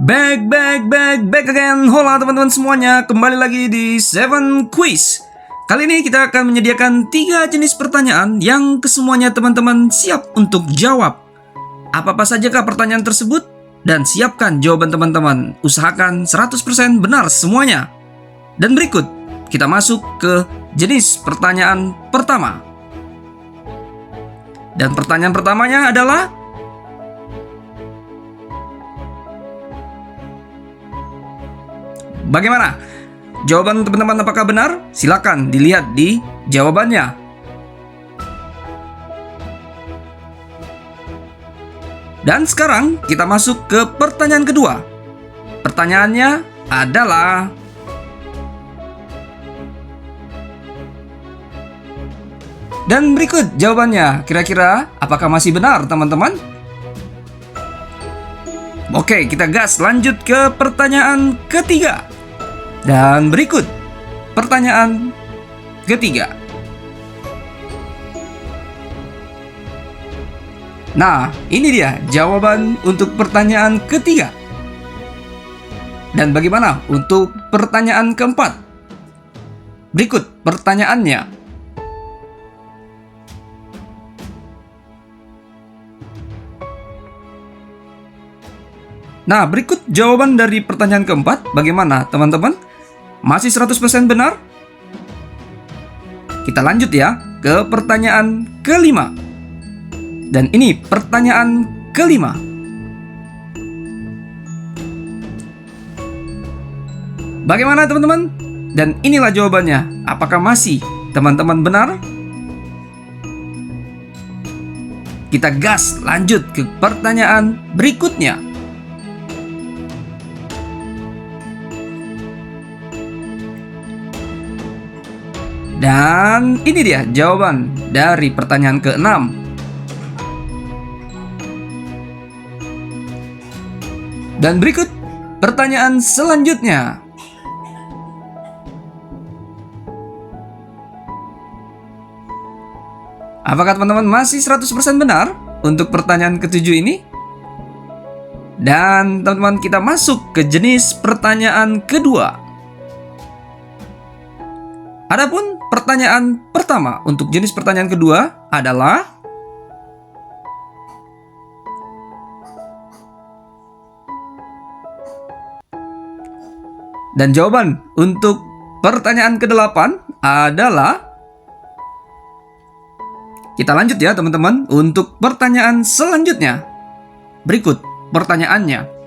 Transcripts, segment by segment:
Back again. Hola teman-teman semuanya, kembali lagi di Seven Quiz. Kali ini kita akan menyediakan 3 jenis pertanyaan yang kesemuanya teman-teman siap untuk jawab. Apa-apa sajakah pertanyaan tersebut? Dan siapkan jawaban teman-teman. Usahakan 100% benar semuanya. Dan berikut, kita masuk ke jenis pertanyaan pertama. Dan pertanyaan pertamanya adalah, bagaimana? Jawaban teman-teman apakah benar? Silakan dilihat di jawabannya. Dan sekarang kita masuk ke pertanyaan kedua. Pertanyaannya adalah, dan berikut jawabannya. Kira-kira apakah masih benar teman-teman? Oke, kita gas lanjut ke pertanyaan ketiga. Dan berikut pertanyaan ketiga. Nah, ini dia jawaban untuk pertanyaan ketiga. Dan bagaimana untuk pertanyaan keempat? Berikut pertanyaannya. Nah, berikut jawaban dari pertanyaan keempat. Bagaimana teman-teman? Masih 100% benar? Kita lanjut ya ke pertanyaan kelima. Dan ini pertanyaan kelima. Bagaimana teman-teman? Dan inilah jawabannya. Apakah masih teman-teman benar? Kita gas lanjut ke pertanyaan berikutnya. Dan ini dia jawaban dari pertanyaan ke-6. Dan berikut pertanyaan selanjutnya. Apakah teman-teman masih 100% benar untuk pertanyaan ke-7 ini? Dan teman-teman, kita masuk ke jenis pertanyaan kedua. Adapun pertanyaan pertama untuk jenis pertanyaan kedua adalah, dan jawaban untuk pertanyaan ke-8 adalah, kita lanjut ya teman-teman untuk pertanyaan selanjutnya. Berikut pertanyaannya.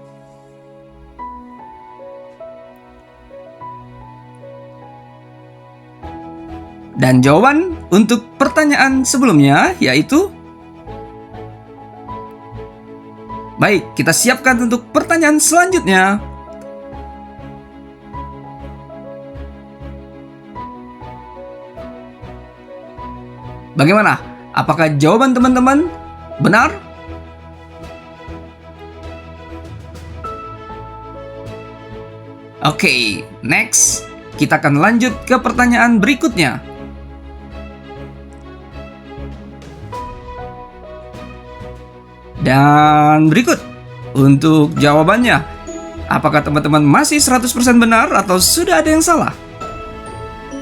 Dan jawaban untuk pertanyaan sebelumnya yaitu, baik, kita siapkan untuk pertanyaan selanjutnya. Bagaimana? Apakah jawaban teman-teman benar? Oke, next. Kita akan lanjut ke pertanyaan berikutnya. Dan berikut untuk jawabannya. Apakah teman-teman masih 100% benar atau sudah ada yang salah?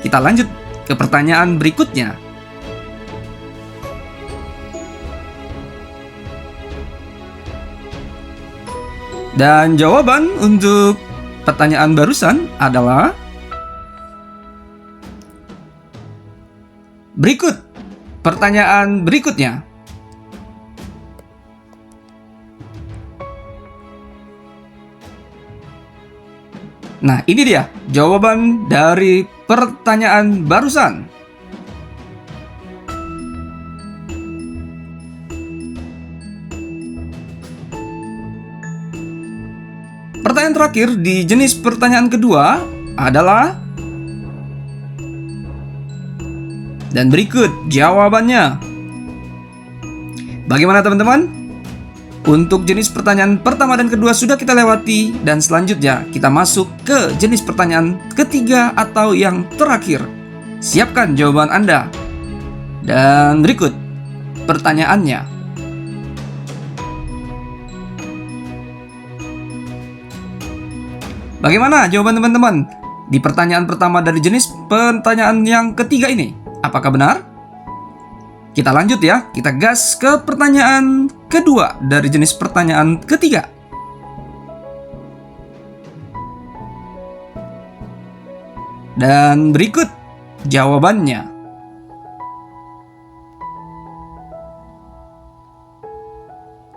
Kita lanjut ke pertanyaan berikutnya. Dan jawaban untuk pertanyaan barusan adalah, berikut pertanyaan berikutnya. Nah, ini dia jawaban dari pertanyaan barusan. Pertanyaan terakhir di jenis pertanyaan kedua adalah, dan berikut jawabannya. Bagaimana teman-teman? Untuk jenis pertanyaan pertama dan kedua sudah kita lewati, dan selanjutnya kita masuk ke jenis pertanyaan ketiga atau yang terakhir. Siapkan jawaban Anda. Dan berikut pertanyaannya. Bagaimana jawaban teman-teman di pertanyaan pertama dari jenis pertanyaan yang ketiga ini? Apakah benar? Kita lanjut ya, kita gas ke pertanyaan kedua dari jenis pertanyaan ketiga. Dan berikut jawabannya.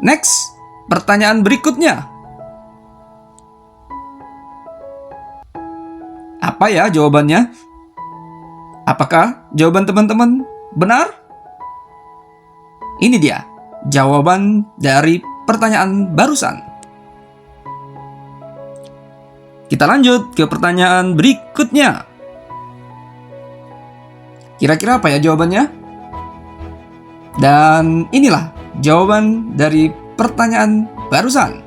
Next, pertanyaan berikutnya. Apa ya jawabannya? Apakah jawaban teman-teman benar? Ini dia jawaban dari pertanyaan barusan. Kita lanjut ke pertanyaan berikutnya. Kira-kira apa ya jawabannya? Dan inilah jawaban dari pertanyaan barusan.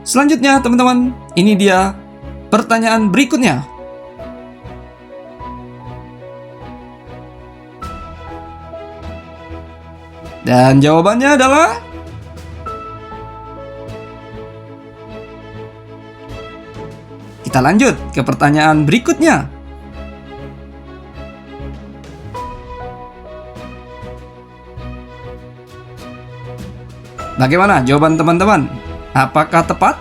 Selanjutnya teman-teman, ini dia pertanyaan berikutnya. Dan jawabannya adalah kita lanjut ke pertanyaan berikutnya. Bagaimana jawaban teman-teman? Apakah tepat?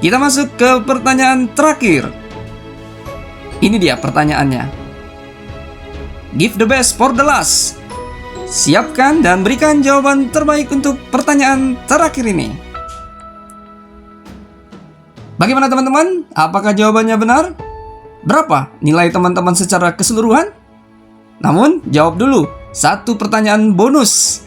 Kita masuk ke pertanyaan terakhir. Ini dia pertanyaannya. Give the best for the last. Siapkan dan berikan jawaban terbaik untuk pertanyaan terakhir ini. Bagaimana teman-teman? Apakah jawabannya benar? Berapa nilai teman-teman secara keseluruhan? Namun, jawab dulu satu pertanyaan bonus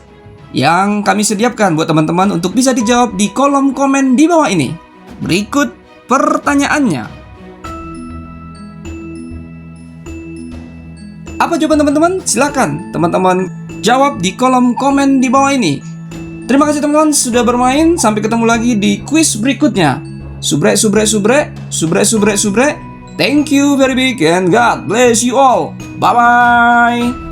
yang kami sediakan buat teman-teman untuk bisa dijawab di kolom komen di bawah ini. Berikut pertanyaannya. Apa jawaban teman-teman? Silakan teman-teman jawab di kolom komen di bawah ini. Terima kasih teman-teman sudah bermain. Sampai ketemu lagi di kuis berikutnya. Subrek. Thank you very big and God bless you all. Bye-bye.